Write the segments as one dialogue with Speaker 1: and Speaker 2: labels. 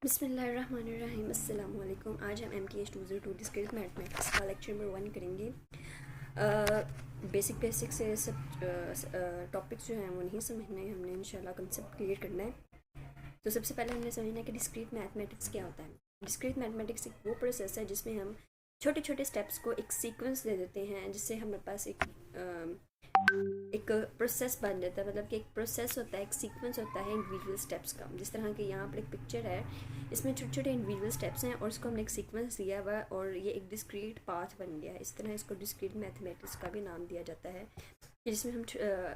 Speaker 1: बिस्मिल्लाहिर्रहमानिर्रहीम अस्सलाम वालेकुम। आज हम MTH 202 डिस्क्रीट मैथमेटिक्स का लेक्चर नंबर 1 करेंगे। बेसिक से सब टॉपिक्स जो हैं वो नहीं समझना है, हमने इंशाल्लाह कंसेप्ट क्लियर करना है। तो सबसे पहले हमने समझना है कि डिस्क्रीट मैथमेटिक्स क्या होता है। डिस्क्रीट मैथमेटिक्स एक वो प्रोसेस है जिसमें हम छोटे छोटे स्टेप्स को एक सीक्वेंस दे देते हैं, जिससे हमारे पास एक प्रोसेस बन जाता है। मतलब कि एक प्रोसेस होता है, एक सीक्वेंस होता है इंडिविजुअल स्टेप्स का। जिस तरह के यहाँ पर एक पिक्चर है, इसमें छोटे छोटे इंडिविजुअल स्टेप्स हैं और इसको हमने एक सीक्वेंस दिया हुआ है और ये एक डिस्क्रीट पाथ बन गया है। इस तरह इसको डिस्क्रीट मैथमेटिक्स का भी नाम दिया जाता है, जिसमें हम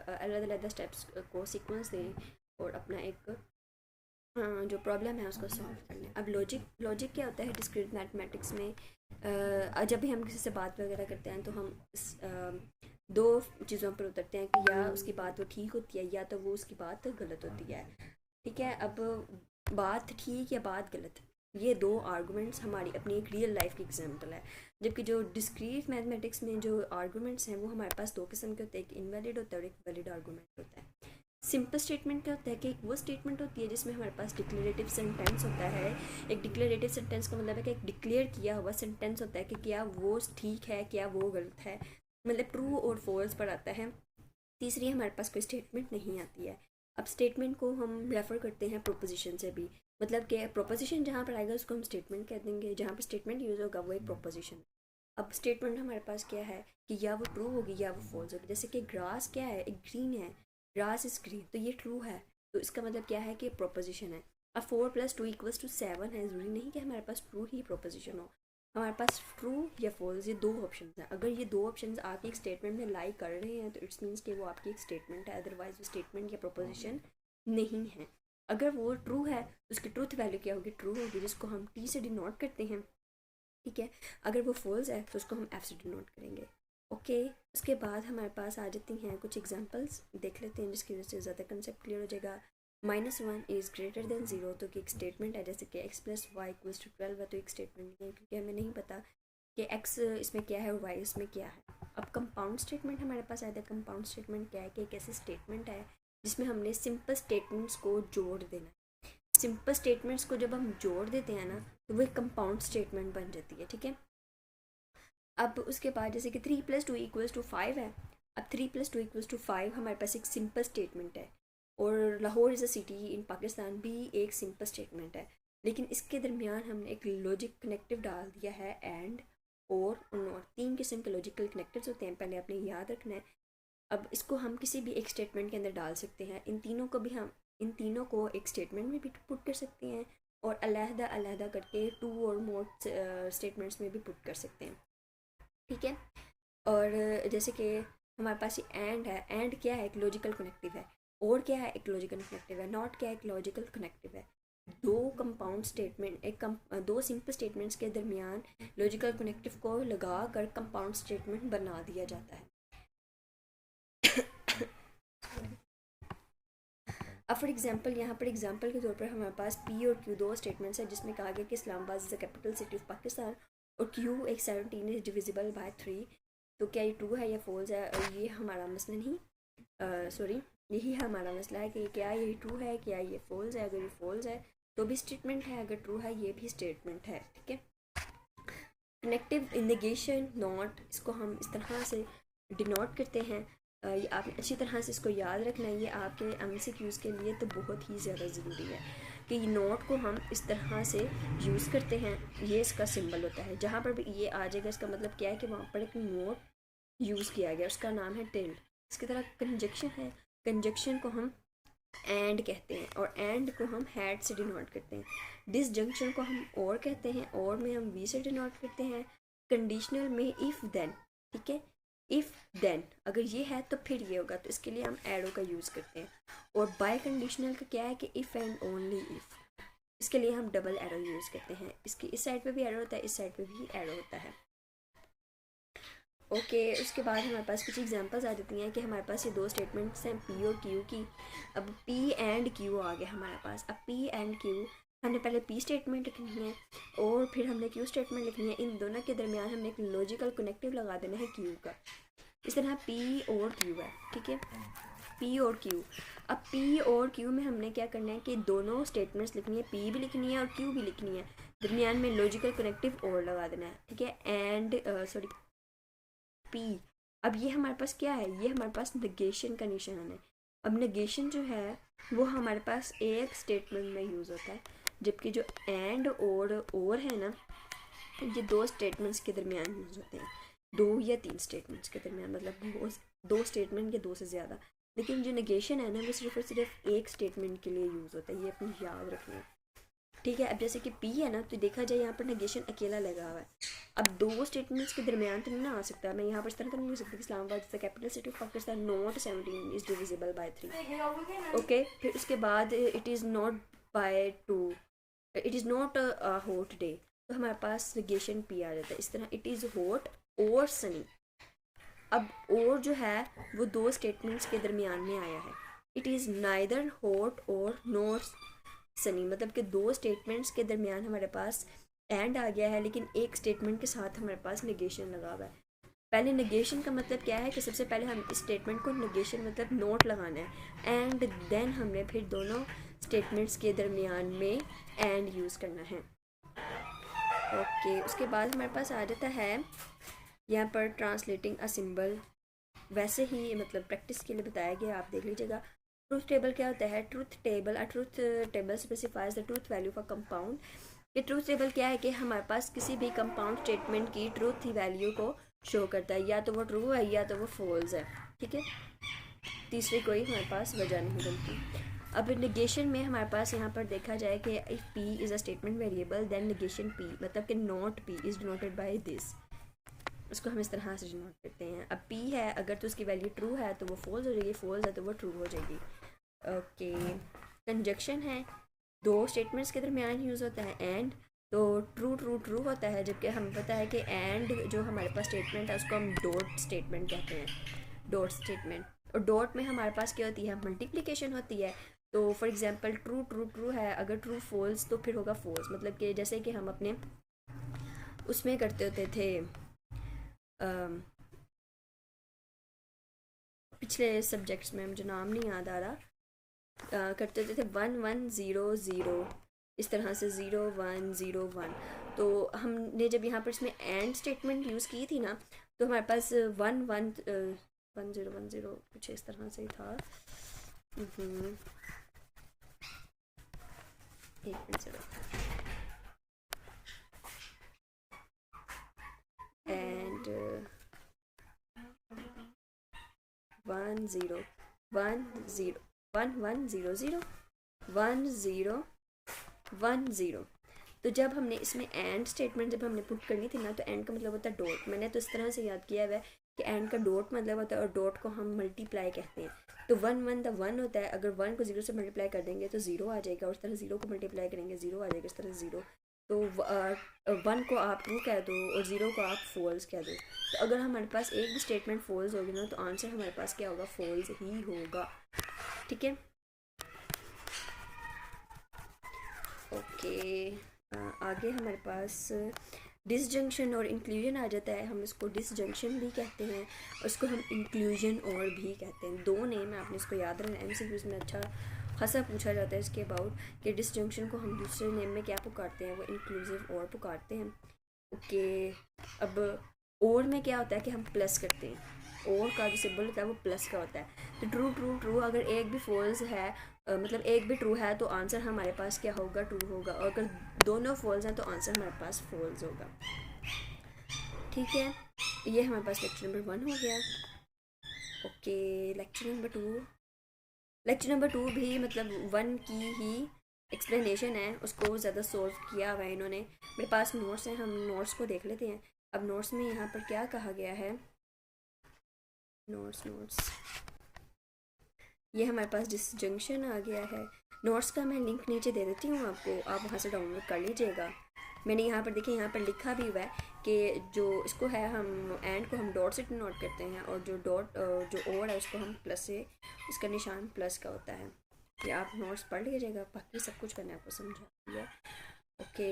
Speaker 1: अलग अलग स्टेप्स को सीक्वेंस दें और अपना एक जो प्रॉब्लम है उसको सॉल्व कर लें। अब लॉजिक क्या होता है डिस्क्रीट मैथमेटिक्स में? जब भी हम किसी से बात वगैरह करते हैं तो हम दो चीज़ों पर उतरते हैं कि या उसकी बात वो ठीक होती है या तो वो उसकी बात गलत होती है। ठीक है, अब बात ठीक या बात गलत, ये दो आर्गूमेंट्स हमारी अपनी एक रियल लाइफ की एग्जांपल है। जबकि जो डिस्क्रीट मैथमेटिक्स में जो आर्गूमेंट्स हैं वो हमारे पास दो किस्म के होते हैं, एक इनवैलिड होता है और एक वैलिड आर्गूमेंट होता है। सिंपल स्टेटमेंट क्या होता है कि एक वो स्टेटमेंट होती है जिसमें हमारे पास डिक्लेरेटिव सेंटेंस होता है। एक डिक्लेरेटिव सेंटेंस का मतलब है कि एक डिक्लेयर किया हुआ सेंटेंस होता है कि क्या वो ठीक है, क्या वो गलत है, मतलब ट्रू और फॉल्स पर आता है। तीसरी हमारे पास कोई स्टेटमेंट नहीं आती है। अब स्टेटमेंट को हम रेफर करते हैं प्रोपोजिशन से भी, मतलब कि प्रोपोजिशन जहाँ पर आएगा उसको हम स्टेटमेंट कह देंगे, जहाँ पर स्टेटमेंट यूज़ होगा वो एक प्रोपोजिशन। अब स्टेटमेंट हमारे पास क्या है कि या वो ट्रू होगी या वो फॉल्स होगी। जैसे कि ग्रास क्या है, एक ग्रीन है, ग्रास इज ग्रीन, तो ये ट्रू है, तो इसका मतलब क्या है कि प्रोपोजिशन है। अब 4+2=7 है, ज़रूरी नहीं कि हमारे पास ट्रू ही प्रोपोजिशन हो, हमारे पास ट्रू या फॉल्स ये दो ऑप्शन हैं। अगर ये दो ऑप्शन आपकी एक स्टेटमेंट में लाई कर रहे हैं तो इट्स मीन्स कि वो आपकी एक स्टेटमेंट है, अदरवाइज वो स्टेटमेंट या प्रोपोजिशन नहीं है। अगर वो ट्रू है तो उसकी ट्रूथ वैल्यू क्या होगी, ट्रू होगी, जिसको हम टी से डिनोट करते हैं। ठीक है, अगर वो फॉल्स है तो उसको हम एफ से डिनोट करेंगे। ओके, उसके बाद हमारे पास आ जाती हैं कुछ एग्जांपल्स, देख लेते हैं जिसकी वजह से ज़्यादा कंसेप्ट क्लियर हो जाएगा। -1 इज़ ग्रेटर देन 0 तो कि एक स्टेटमेंट है, जैसे कि x+y=12 है, तो एक स्टेटमेंट है क्योंकि हमें नहीं पता कि x इसमें क्या है और y इसमें क्या है। अब कंपाउंड स्टेटमेंट हमारे पास आया था। कंपाउंड स्टेटमेंट क्या है कि एक ऐसी स्टेटमेंट है जिसमें हमने सिंपल स्टेटमेंट्स को जोड़ देना है। सिंपल स्टेटमेंट्स को जब हम जोड़ देते हैं ना तो वो एक कंपाउंड स्टेटमेंट बन जाती है। ठीक है, अब उसके बाद जैसे कि 3+2=5 है। अब 3+2=5 हमारे पास एक सिंपल स्टेटमेंट है और Lahore is a city in Pakistan भी एक सिंपल स्टेटमेंट है, लेकिन इसके दरमियान हमने एक लॉजिक कनेक्टिव डाल दिया है एंड और तीन किस्म के लॉजिकल कनेक्टिव्स होते हैं, पहले आपने याद रखना है। अब इसको हम किसी भी एक स्टेटमेंट के अंदर डाल सकते हैं। इन तीनों को एक स्टेटमेंट में भी पुट कर सकते हैं और अलहदा अलहदा करके टू और मोर स्टेटमेंट्स में भी पुट कर सकते हैं। ठीक है, और जैसे कि हमारे पास ये एंड है, एंड क्या है, एक लॉजिकल कनेक्टिव है, और क्या है, एक लॉजिकल कनेक्टिव है, नॉट क्या है, एक लॉजिकल कनेक्टिव है। दो कंपाउंड स्टेटमेंट दो सिंपल स्टेटमेंट्स के दरमियान लॉजिकल कनेक्टिव को लगा कर कंपाउंड स्टेटमेंट बना दिया जाता है। अब फॉर एग्जांपल यहाँ पर एग्जांपल के तौर पर हमारे पास पी और क्यू दो स्टेटमेंट्स हैं जिसमें कहा गया कि Islamabad is the capital city of Pakistan और क्यू एक 17 इज़ डिविजिबल बाय 3। तो क्या ये ट्रू है या फॉल्स है? और ये हमारा मसला नहीं, सॉरी, यही हमारा मसला है कि क्या ये ट्रू है, क्या ये फॉल्स है। अगर ये फॉल्स है तो भी स्टेटमेंट है, अगर ट्रू है ये भी स्टेटमेंट है। ठीक है, कनेक्टिव इंडिकेशन नॉट, इसको हम इस तरह से डिनोट करते हैं। ये आपने अच्छी तरह से इसको याद रखना है, ये आपके MCQs के लिए तो बहुत ही ज़्यादा ज़रूरी है कि ये नोट को हम इस तरह से यूज़ करते हैं। ये इसका सिंबल होता है, जहाँ पर भी ये आ जाएगा इसका मतलब क्या है कि वहाँ पर एक नोट यूज़ किया गया, उसका नाम है टिल्ड। इसकी तरह कंजक्शन है, कंजक्शन को हम एंड कहते हैं और एंड को हम हैड से डिनोट करते हैं। डिसजंक्शन को हम और कहते हैं, और में हम वी से डिनोट करते हैं। कंडीशनल में इफ़ देन, ठीक है, इफ़ देन अगर ये है तो फिर ये होगा, तो इसके लिए हम एरो का यूज़ करते हैं। और बाय कंडीशनल का क्या है कि इफ़ एंड ओनली इफ़, इसके लिए हम डबल एरो यूज़ करते हैं। इसकी इस साइड पे भी एरो होता है, इस साइड पे भी एरो होता है। ओके, उसके बाद हमारे पास कुछ एग्जांपल्स आ जाती हैं कि हमारे पास ये दो स्टेटमेंट्स हैं पी और क्यू की। अब पी एंड क्यू आ गया हमारे पास। अब पी एंड क्यू हमने पहले पी स्टेटमेंट लिखनी है और फिर हमने क्यू स्टेटमेंट लिखनी है। इन दोनों के दरमियान हमने एक लॉजिकल कनेक्टिव लगा देना है क्यू का। इस तरह पी और क्यू है। ठीक है, पी और क्यू। अब पी और क्यू में हमने क्या करना है कि दोनों स्टेटमेंट्स लिखनी है, पी भी लिखनी है और क्यू भी लिखनी है, दरमियान में लॉजिकल कनेक्टिव और लगा देना है, ठीक है। एंड सॉरी पी, अब ये हमारे पास क्या है, ये हमारे पास नेगेशन का निशान है। अब नेगेशन जो है वो हमारे पास एक स्टेटमेंट में यूज़ होता है, जबकि जो एंड और है ना, ये दो स्टेटमेंट्स के दरमियान यूज़ होते हैं, 2 या 3 स्टेटमेंट्स के दरमियान, मतलब दो स्टेटमेंट या 2 से ज़्यादा। लेकिन जो नेगेशन है ना वो सिर्फ और सिर्फ एक स्टेटमेंट के लिए यूज़ होता है, ये अपनी याद रखना है, ठीक है। अब जैसे कि पी है ना, तो देखा जाए यहाँ पर नेगेशन अकेला लगा हुआ है। अब दो स्टेटमेंट्स के दरमियान तो नहीं ना आ सकता, मैं यहाँ पर इस तरह तो नहीं लिख सकती Islamabad is the capital city of Pakistan, not 17 is divisible by 3, okay. फिर उसके बाद it is not by 2, it is not a hot day, तो हमारे पास नेगेशन पी आ जाता है। इस तरह इट इज़ हॉट और सनी, अब और जो है वो दो स्टेटमेंट्स के दरमियान में आया है। इट इज़ नाइदर हॉट और नॉट सनी, मतलब कि दो स्टेटमेंट्स के दरमियान हमारे पास एंड आ गया है, लेकिन एक स्टेटमेंट के साथ हमारे पास नेगेशन लगा हुआ है। पहले नेगेशन का मतलब क्या है कि सबसे पहले हम इस स्टेटमेंट को नेगेशन मतलब नोट लगाना है, एंड देन हमने फिर दोनों स्टेटमेंट्स के दरमियान में एंड यूज़ करना है, ओके। उसके बाद हमारे पास आ जाता है यहाँ पर ट्रांसलेटिंग अ सिंबल, वैसे ही मतलब प्रैक्टिस के लिए बताया गया, आप देख लीजिएगा। ट्रूथ टेबल क्या होता है, truth table specifies the truth value for compound. ये ट्रूथ टेबल क्या है कि हमारे पास किसी भी कंपाउंड स्टेटमेंट की ट्रूथ वैल्यू को शो करता है, या तो वो ट्रू है या तो वो फॉल्स है, ठीक है, तीसरी कोई हमारे पास वजह नहीं बनती। अब नेगेशन में हमारे पास यहाँ पर देखा जाए कि if p is a statement variable then negation p, मतलब कि not p is denoted by this, उसको हम इस तरह से डिनोट करते हैं। अब पी है, अगर तो उसकी वैल्यू ट्रू है तो वो फॉल्स हो जाएगी, फॉल्स है तो वो ट्रू हो जाएगी, ओके। कंजक्शन है, दो स्टेटमेंट्स के दरमियान यूज़ होता है एंड, तो ट्रू ट्रू ट्रू होता है, जबकि हमें पता है कि एंड जो हमारे पास स्टेटमेंट है उसको हम डॉट स्टेटमेंट कहते हैं, डॉट स्टेटमेंट। और डॉट में हमारे पास क्या होती है, मल्टीप्लिकेशन होती है। तो for example true true true है, अगर ट्रू फॉल्स तो फिर होगा फॉल्स, मतलब कि जैसे कि हम अपने उसमें करते होते थे पिछले सब्जेक्ट्स में, मुझे नाम नहीं याद आ रहा, करते होते थे 1 1 0 0, इस तरह से 0 1 0 1। तो हमने जब यहाँ पर इसमें एंड स्टेटमेंट यूज़ की थी ना, तो हमारे पास 1 1 1 0 1 0 कुछ इस तरह से ही था, एक मिनट से एंड 1 0 1 0 1 1 0 0 1 0 1 0। तो जब हमने इसमें एंड स्टेटमेंट जब हमने पुट करनी थी ना, तो एंड का मतलब होता है डॉट, मैंने तो इस तरह से याद किया हुआ है कि एंड का डॉट मतलब होता है, और डॉट को हम मल्टीप्लाई कहते हैं। तो 1 1 द 1 होता है, अगर 1 को 0 से मल्टीप्लाई कर देंगे तो 0 आ जाएगा, और इस तरह 0 को मल्टीप्लाई करेंगे 0 आ जाएगा, इस तरह 0। तो 1 को आप ट्रू कह दो और 0 को आप फॉल्स कह दो। तो अगर हमारे पास एक भी स्टेटमेंट फॉल्स होगी ना, तो आंसर हमारे पास क्या होगा, फॉल्स ही होगा, ठीक है, ओके। आगे हमारे पास डिसजंक्शन और इंक्लूजन आ जाता है, हम इसको डिसजंक्शन भी कहते हैं और इसको हम इंक्लूजन और भी कहते हैं, दो नेम है, आपने इसको याद रखना। MCQs में अच्छा खासा पूछा जाता है इसके अबाउट कि डिसजंक्शन को हम दूसरे नेम में क्या पुकारते हैं, वो इंक्लूसिव और पुकारते हैं, ओके। अब और में क्या होता है कि हम प्लस करते हैं, और का जो सिंबल होता है वो प्लस का होता है। तो ट्रू ट्रू ट्रू, अगर एक भी फॉल्स है मतलब एक भी ट्रू है तो आंसर हमारे पास क्या होगा, ट्रू होगा, और अगर दोनों फॉल्स हैं तो आंसर हमारे पास फॉल्स होगा, ठीक है। ये हमारे पास लेक्चर नंबर 1 हो गया, ओके। लेक्चर नंबर 2 भी मतलब 1 की ही एक्सप्लेनेशन है, उसको ज़्यादा सॉल्व किया हुआ है इन्होंने। मेरे पास नोट्स हैं, हम नोट्स को देख लेते हैं। अब नोट्स में यहाँ पर क्या कहा गया है, नोट्स ये हमारे पास डिसजंक्शन आ गया है। नोट्स का मैं लिंक नीचे दे देती हूँ आपको, आप वहाँ से डाउनलोड कर लीजिएगा। मैंने यहाँ पर देखिए, यहाँ पर लिखा भी हुआ है कि जो इसको है हम एंड को हम डॉट से डिनोट करते हैं, और जो डॉट जो और है उसको हम प्लस से, इसका निशान प्लस का होता है। ये आप नोट्स पढ़ लीजिएगा, बाकी सब कुछ मैंने आपको समझा दिया, ओके।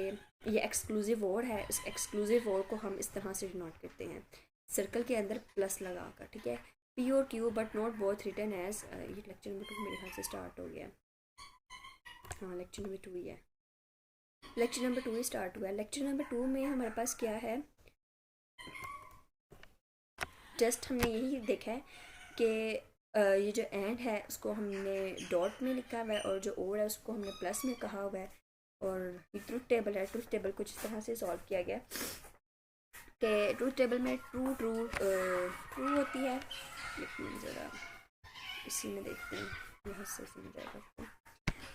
Speaker 1: ये एक्सक्लूसिव और है, इस एक्सक्लूसिव और को हम इस तरह से डिनोट करते हैं, सर्कल के अंदर प्लस लगा कर, ठीक है। पी और q but not both written as, ये लेक्चर नंबर 2 मेरे ख्याल से स्टार्ट हो गया। हाँ लेक्चर नंबर 2 ही है, लेक्चर नंबर 2 ही स्टार्ट हुआ है। लेक्चर नंबर 2 में हमारे पास क्या है, जस्ट हमने यही देखा है कि ये जो एंड है उसको हमने डॉट में लिखा हुआ है और जो और है उसको हमने प्लस में कहा हुआ है। और ये ट्रूथ टेबल है, ट्रूथ टेबल कुछ इस तरह से सॉल्व किया गया कि ट्रूथ टेबल में ट्रू ट्रू ट्रू होती है। लेकिन ज़रा इसी में देखते हैं, यहाँ से समझ आएगा।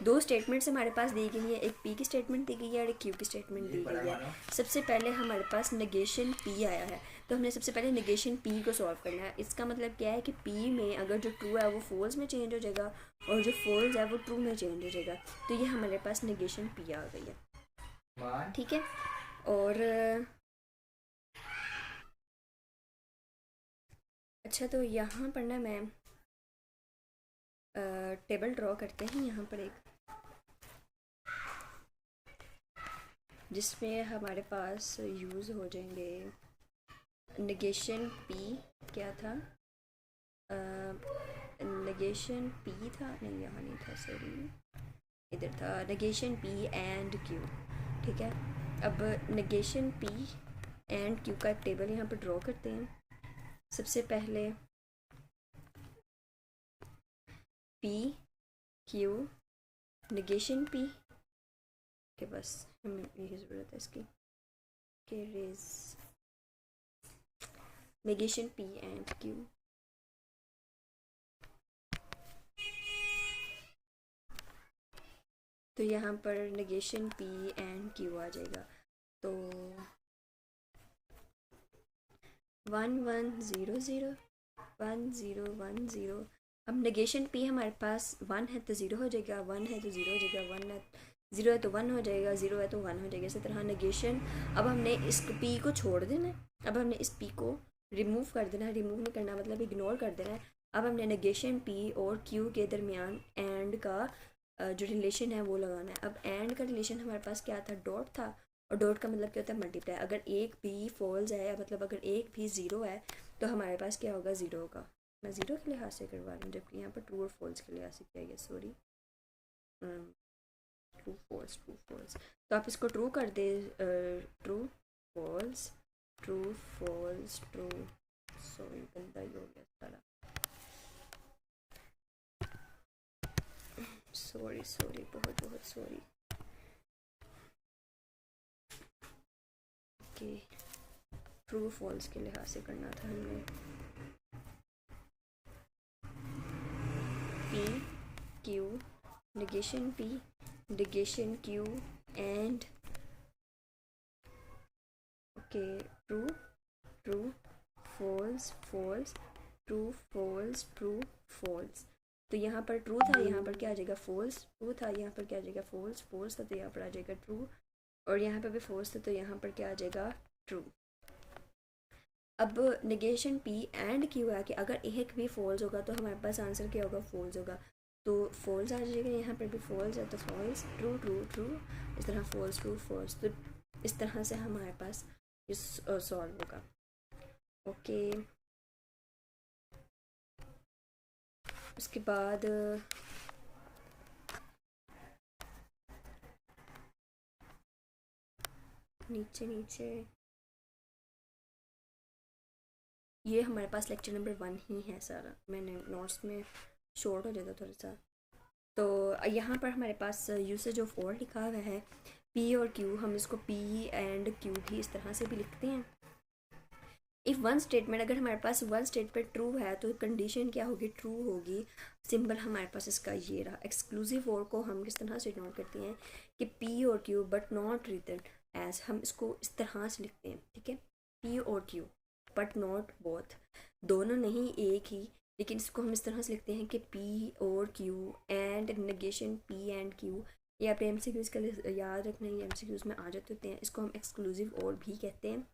Speaker 1: दो स्टेटमेंट्स हमारे पास दी गई है, एक पी की स्टेटमेंट दी गई है और एक क्यू की स्टेटमेंट दी गई है। सबसे पहले हमारे पास नेगेशन पी आया है, तो हमने सबसे पहले नेगेशन पी को सॉल्व करना है। इसका मतलब क्या है कि पी में अगर जो ट्रू है वो फॉल्स में चेंज हो जाएगा और जो फॉल्स है वो ट्रू में चेंज हो जाएगा। तो ये हमारे पास नेगेशन पी आ गई है, ठीक है। और अच्छा, तो यहाँ पर ना मैं टेबल ड्रॉ करते हैं यहाँ पर एक, जिसमें हमारे पास यूज़ हो जाएंगे नेगेशन पी। क्या था, नेगेशन पी था, नहीं यहाँ नहीं था, सॉरी इधर था, नेगेशन पी एंड क्यू, ठीक है। अब नेगेशन पी एंड क्यू का टेबल यहाँ पर ड्रॉ करते हैं। सबसे पहले पी क्यू नेगेशन पी के, बस हमें यही ज़रूरत है इसकी के रेज नेगेशन पी एंड क्यू। तो यहाँ पर नेगेशन पी एंड क्यू आ जाएगा। तो 1 1 0 0 1 0 1 0। अब नेगेशन पी हमारे पास 1 है तो 0 हो जाएगा, 1 है तो 0 हो जाएगा, 1 है 0 है तो 1 हो जाएगा, 0 है तो 1 हो जाएगा। इसी तरह नेगेशन, अब हमने इस पी को छोड़ देना है, अब हमने इस पी को रिमूव कर देना है। रिमूव नहीं करना मतलब इग्नोर कर देना है। अब हमने नेगेशन पी और क्यू के दरमियान एंड का जो रिलेशन है वो लगाना है। अब एंड का रिलेशन हमारे पास क्या था, डॉट था, और डॉट का मतलब क्या होता है, मल्टीप्लाई। अगर एक भी फॉल्स है, मतलब अगर एक भी ज़ीरो है तो हमारे पास क्या होगा, ज़ीरो होगा। मैं ज़ीरो के लिहाज से करवा रही हूँ जबकि यहाँ पर ट्रू और फॉल्स के लिहाज से किया गया, sorry, true false, true false. तो आप इसको ट्रू कर दे, true false, true false, true, sorry गंदा ही हो गया सारा, सॉरी सॉरी, बहुत बहुत सॉरी। ओके, ट्रू फॉल्स के लिहाज से करना था हमने। P q negation p negation q and okay true true false false true false true false. तो यहाँ पर ट्रू था, यहाँ पर क्या आ जाएगा, फॉल्स। ट्रू था, यहाँ पर क्या आ जाएगा, फॉल्स। फॉल्स था तो यहाँ पर आ जाएगा ट्रू, और यहाँ पर भी फॉल्स था तो यहाँ पर क्या आ जाएगा, ट्रू। अब नेगेशन पी एंड क्यू है कि अगर एक भी फॉल्स होगा तो हमारे पास आंसर क्या होगा, फॉल्स होगा। तो फॉल्स आ जाएगा, यहाँ पर भी फॉल्स है तो फॉल्स, ट्रू ट्रू ट्रू, इस तरह फॉल्स ट्रू फॉल्स। तो इस तरह से हमारे पास इस सॉल्व होगा। ओके, उसके बाद नीचे नीचे ये हमारे पास लेक्चर नंबर 1 ही है सारा, मैंने नोट्स में शॉर्ट हो जाता थोड़ा सा। तो यहाँ पर हमारे पास यूसेज ऑफ और लिखा हुआ है, पी और क्यू, हम इसको पी एंड क्यू भी इस तरह से भी लिखते हैं। इफ़ वन स्टेटमेंट, अगर हमारे पास वन स्टेटमेंट ट्रू है तो कंडीशन क्या होगी, ट्रू होगी। सिंबल हमारे पास इसका ये रहा। एक्सक्लूसिव और को हम किस तरह से नोट करते हैं कि पी और q but not written as, हम इसको इस तरह से लिखते हैं, ठीक है, पी और क्यू बट नॉट बोथ, दोनों नहीं एक ही, लेकिन इसको हम इस तरह से लिखते हैं कि पी और Q and negation P and Q. ये आप एम सी क्यूज़ का याद रखना, ये एम सी क्यूज़ में आ जाते होते हैं। इसको हम एक्सक्लूसिव और भी कहते हैं।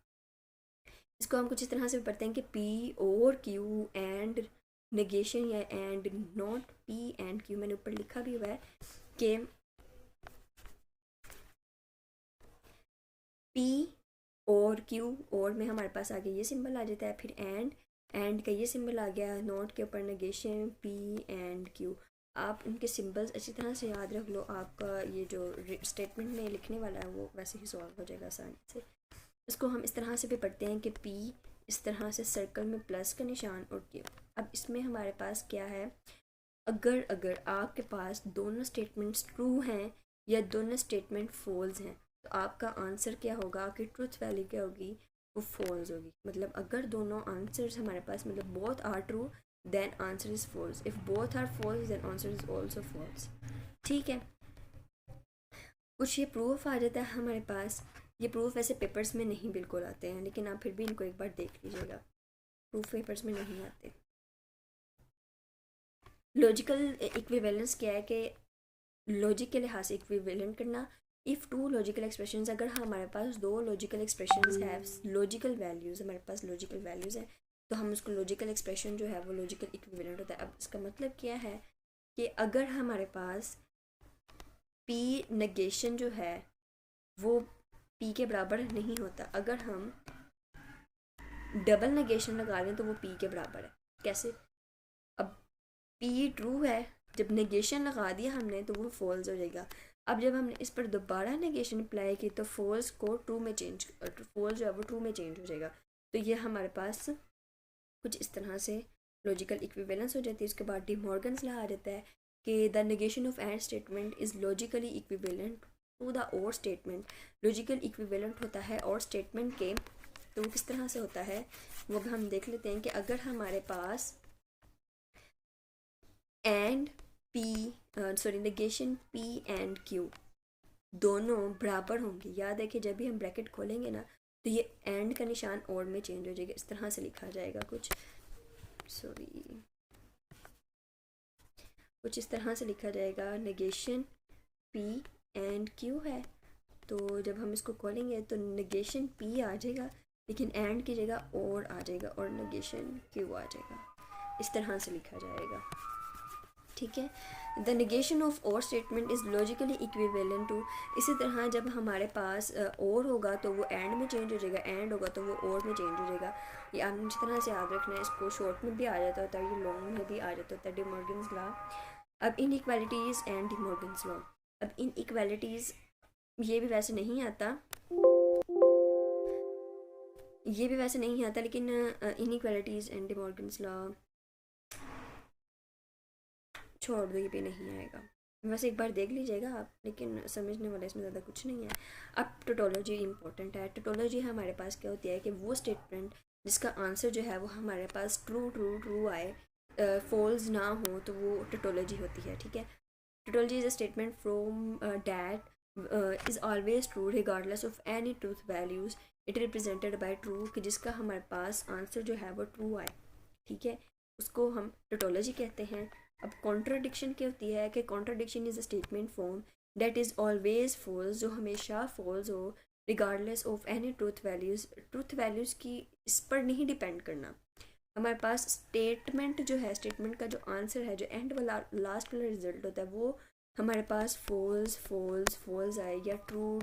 Speaker 1: इसको हम कुछ इस तरह से पढ़ते हैं कि पी और क्यू एंड नेगेशन या and not P and Q. मैंने ऊपर लिखा भी हुआ है कि पी और क्यू, और में हमारे पास आगे ये सिंबल आ जाता है, फिर एंड एंड का ये सिंबल आ गया, नोट के ऊपर नेगेशन पी एंड क्यू। आप इनके सिंबल्स अच्छी तरह से याद रख लो, आपका ये जो स्टेटमेंट में लिखने वाला है वो वैसे ही सॉल्व हो जाएगा आसानी से। इसको हम इस तरह से भी पढ़ते हैं कि पी इस तरह से सर्कल में प्लस का निशान और क्यू। अब इसमें हमारे पास क्या है, अगर आपके पास दोनों स्टेटमेंट्स ट्रू हैं या दोनों स्टेटमेंट फॉल्स हैं तो आपका आंसर क्या होगा, कि ट्रूथ वैल्यू क्या होगी, वो फॉल्स होगी। मतलब अगर दोनों आंसर्स हमारे पास, मतलब both are true then answer is false, if both are false then answer is also false. ठीक है, कुछ ये प्रूफ आ जाता है हमारे पास। ये प्रूफ वैसे पेपर्स में नहीं बिल्कुल आते हैं, लेकिन आप फिर भी इनको एक बार देख लीजिएगा, प्रूफ पेपर्स में नहीं आते। लॉजिकल इक्विवेलेंस क्या है, कि लॉजिक के लिहाज से इक्विवेलेंट करना। इफ़ टू लॉजिकल एक्सप्रेशंस, अगर हमारे पास दो लॉजिकल एक्सप्रेशंस है, लॉजिकल वैल्यूज़, हमारे पास लॉजिकल वैल्यूज़ हैं, तो हम उसको लॉजिकल एक्सप्रेशन जो है वो लॉजिकल इक्विवेलेंट होता है। अब इसका मतलब क्या है, कि अगर हमारे पास पी नेगेशन जो है वो पी के बराबर नहीं होता, अगर हम डबल नेगेशन लगा लें तो वो पी के बराबर है। कैसे, अब पी ट्रू है, जब नेगेशन लगा दिया हमने तो वो फॉल्स हो जाएगा। अब जब हमने इस पर दोबारा नेगेशन अप्लाई की तो फॉल्स को ट्रू में चेंज, फॉल्स जो है वो ट्रू में चेंज हो जाएगा। तो ये हमारे पास कुछ इस तरह से लॉजिकल इक्विवेलेंस हो जाती है। उसके बाद डी मॉर्गन्स लॉ आ जाता है कि the negation of and statement is logically equivalent to the or statement. Logical equivalent होता है और स्टेटमेंट के, तो वो किस तरह से होता है वो भी हम देख लेते हैं। कि अगर हमारे पास and P negation P and Q दोनों बराबर होंगे, याद है कि जब भी हम ब्रैकेट खोलेंगे ना तो ये एंड का निशान और में चेंज हो जाएगा, इस तरह से लिखा जाएगा कुछ इस तरह से लिखा जाएगा, नेगेशन पी एंड क्यू है। तो जब हम इसको खोलेंगे तो नेगेशन पी आ जाएगा, लेकिन एंड की जगह और आ जाएगा और नेगेशन क्यू आ जाएगा, इस तरह से लिखा जाएगा। ठीक है, the negation of or statement is logically equivalent to. इसी तरह जब हमारे पास और होगा तो वो एंड में चेंज हो जाएगा, एंड होगा तो वो और में चेंज हो जाएगा। ये आपने इस तरह से याद रखना है। इसको शॉर्ट में भी आ जाता होता है, ये लॉन्ग में भी आ जाता होता है, डी मॉर्गन्स लॉ। अब inequalities and De Morgan's law. अब इन इक्वालिटीज़ ये भी वैसे नहीं आता, लेकिन inequalities and De Morgan's law छोड़ दो, ये भी नहीं आएगा। वैसे एक बार देख लीजिएगा आप, लेकिन समझने वाला इसमें ज़्यादा कुछ नहीं है। अब टोटोलॉजी इंपॉर्टेंट है। टोटोलॉजी हमारे पास क्या होती है, कि वो स्टेटमेंट जिसका आंसर जो है वो हमारे पास ट्रू आए, फॉल्स ना हो, तो वो टोटोलॉजी होती है। ठीक है, tautology is a statement from that is always true regardless of any truth values it represented by true, कि जिसका हमारे पास आंसर जो है वो ट्रू आए। ठीक है, उसको हम टोटोलॉजी कहते हैं। अब कॉन्ट्राडिक्शन क्या होती है, कि contradiction is a statement form that is always false, जो हमेशा फॉल्स हो, regardless of any truth values. Truth values की इस पर नहीं डिपेंड करना। हमारे पास स्टेटमेंट जो है, स्टेटमेंट का जो आंसर है, जो एंड वाला लास्ट वाला रिजल्ट होता है, वो हमारे पास फॉल्स आए या ट्रू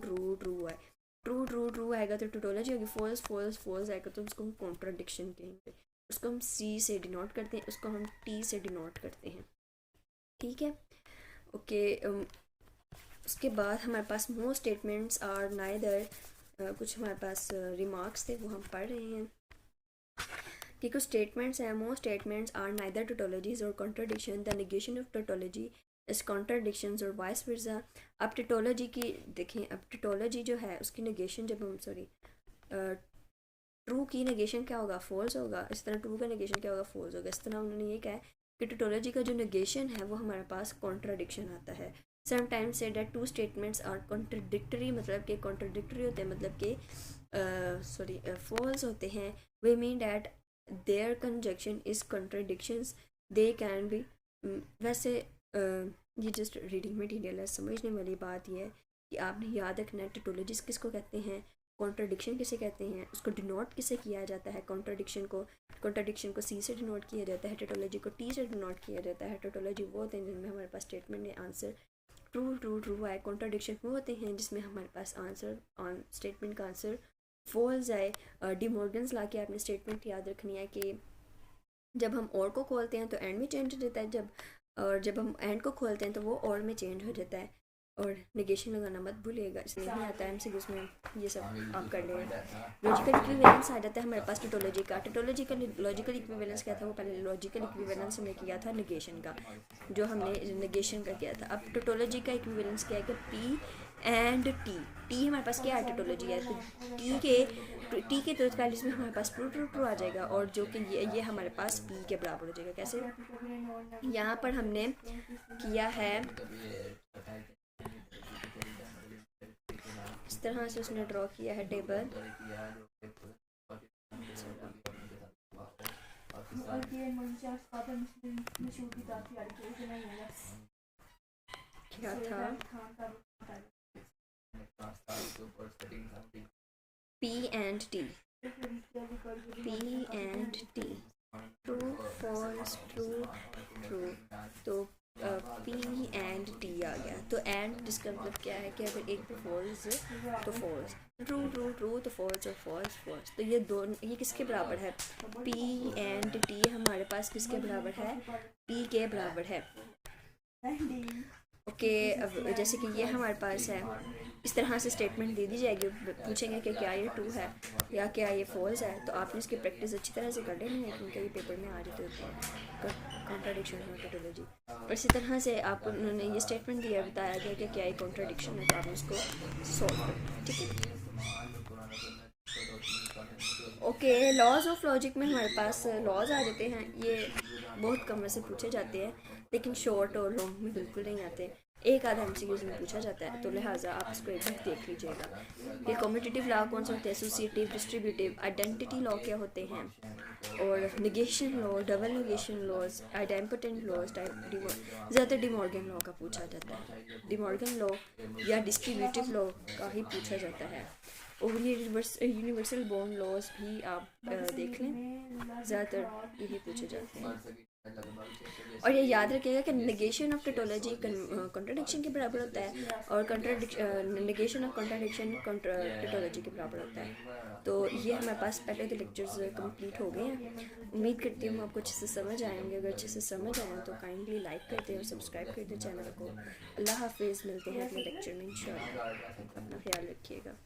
Speaker 1: आए। ट्रू आएगा तो टोटोलॉजी होगी, फॉल्स आएगा तो उसको हम कॉन्ट्राडिक्शन कहेंगे। उसको हम सी से डिनोट करते हैं, उसको हम टी से डिनोट करते हैं। ठीक है, ओके। उसके बाद हमारे पास मोस्ट स्टेटमेंट्स आर नाइदर, कुछ हमारे पास रिमार्क्स थे वो हम पढ़ रहे हैं कि कुछ स्टेटमेंट्स हैं, मोस्ट स्टेटमेंट्स आर नाइदर टोटोलॉजीज और contradiction, the negation of tautology इस कॉन्ट्राडिक्शंस और वाइस वर्सा। अब टोटोलॉजी की देखें, अब टोटोलॉजी जो है उसकी नेगेशन जब हम ट्रू की नेगेशन क्या होगा, फॉल्स होगा। इस तरह ट्रू का नेगेशन क्या होगा, फॉल्स होगा। इस तरह उन्होंने ये कहा है कि टोटोलॉजी का जो नेगेशन है वो हमारे पास कॉन्ट्राडिक्शन आता है। समटाइम्स से that two statements are contradictory, मतलब कि कॉन्ट्रडिक्टरी होते हैं, मतलब कि फॉल्स होते हैं। We mean that their conjunction is contradictions, they can be. वैसे ये जस्ट रीडिंग मटीरियल है, समझने वाली बात यह है कि आपने याद रखना है टोटोलॉजीज किसको कहते हैं, कॉन्ट्रडिक्शन किसे कहते हैं, उसको डिनोट किसे किया जाता है। कॉन्ट्रडिक्शन को सी से डिनोट किया जाता है, टोटोलॉजी को टी से डिनोट किया जाता है। टोटोलॉजी वो होते हैं जिनमें हमारे पास स्टेटमेंट में आंसर ट्रू आए। कॉन्ट्रडिक्शन वो होते हैं जिसमें हमारे पास स्टेटमेंट का आंसर फॉल्स आए। डी मॉर्गन्स ला के आपने स्टेटमेंट याद रखनी है कि जब हम और को खोलते हैं तो एंड में चेंज हो जाता है, जब हम एंड को खोलते हैं तो वो और में चेंज हो जाता है। और नेगेशन लगाना मत भूलिएगा, इसमें नहीं आता है MCQs में, ये सब आप कर लेंगे। लॉजिकल इक्विवेलेंस आ जाता है हमारे पास टेटोलॉजी का। टेटोलॉजी का लॉजिकल इक्विवेलेंस क्या था, वो पहले लॉजिकल इक्विवेलेंस हमने किया था नेगेशन का, जो हमने नेगेशन का किया था। अब टेटोलॉजी का इक्विवेलेंस क्या है कि P एंड टी हमारे पास क्या है, टेटोलॉजी है, तो टी के तो इसमें हमारे पास ट्रू ट्रू ट्रू आ जाएगा, और जो कि ये हमारे पास P के बराबर हो जाएगा। कैसे, यहाँ पर हमने किया है इस तरह से, उसने ड्रॉ किया है टेबल। क्या था, P and T, true false true true, तो P एंड T आ गया। तो एंड जिसका मतलब क्या है कि अगर एक पे फॉल्स तो फॉल्स, ट्रू ट्रू ट्रू तो फॉल्स, और फॉल्स फॉल्स। तो ये दोनों, ये किसके बराबर है, P एंड T हमारे पास किसके बराबर है, P के बराबर है। ओके, अब जैसे कि ये हमारे पास है, इस तरह से स्टेटमेंट दे दी जाएगी, पूछेंगे कि क्या ये ट्रू है या क्या ये फॉल्स है, तो आपने इसकी प्रैक्टिस अच्छी तरह से कर लेनी है, क्योंकि ये पेपर में आ जाते होते हैं कॉन्ट्राडिक्शन और टेटोलॉजी। और इसी तरह से आपको उन्होंने ये स्टेटमेंट दिया, बताया गया कि क्या ये कॉन्ट्राडिक्शन है, तो आपने उसको सॉल्व करना, ठीक है। ओके, लॉज ऑफ लॉजिक में हमारे पास लॉज आ जाते हैं, ये बहुत कम से पूछे जाते हैं, लेकिन शॉर्ट और लॉन्ग में बिल्कुल नहीं आते। एक आधा MCQs में पूछा जाता है, तो लिहाजा आप इसको एक बार देख लीजिएगा। ये कॉम्पिटिटिव लॉ कौन से होते हैं, एसोसिएटिव, डिस्ट्रीब्यूटिव, आइडेंटिटी लॉ क्या होते हैं, और negation law, double negation laws, idempotent laws, ज़्यादातर डिमॉर्गन लॉ का पूछा जाता है, डिमॉर्गन लॉ या डिस्ट्रीब्यूटिव लॉ का ही पूछा जाता है। और ये यूनिवर्सल बॉन्ड लॉज भी आप देख लें, ज़्यादातर यही पूछे जाते हैं। और ये याद रखिएगा कि नेगेशन ऑफ टेटोलॉजी कॉन्ट्राडिक्शन के बराबर होता है, और नेगेशन ऑफ कॉन्ट्राडिक्शन टेटोलॉजी के बराबर होता है। तो ये हमारे पास पहले के लेक्चर्स कंप्लीट हो गए हैं। उम्मीद करती हूँ आपको अच्छे से समझ आएंगे। अगर अच्छे से समझ आए तो काइंडली लाइक कर दें और सब्सक्राइब कर दें चैनल को। अल्लाह हाफिज़, मिलते हैं अगले लेक्चर में इंशाल्लाह। अपना ख्याल रखिएगा।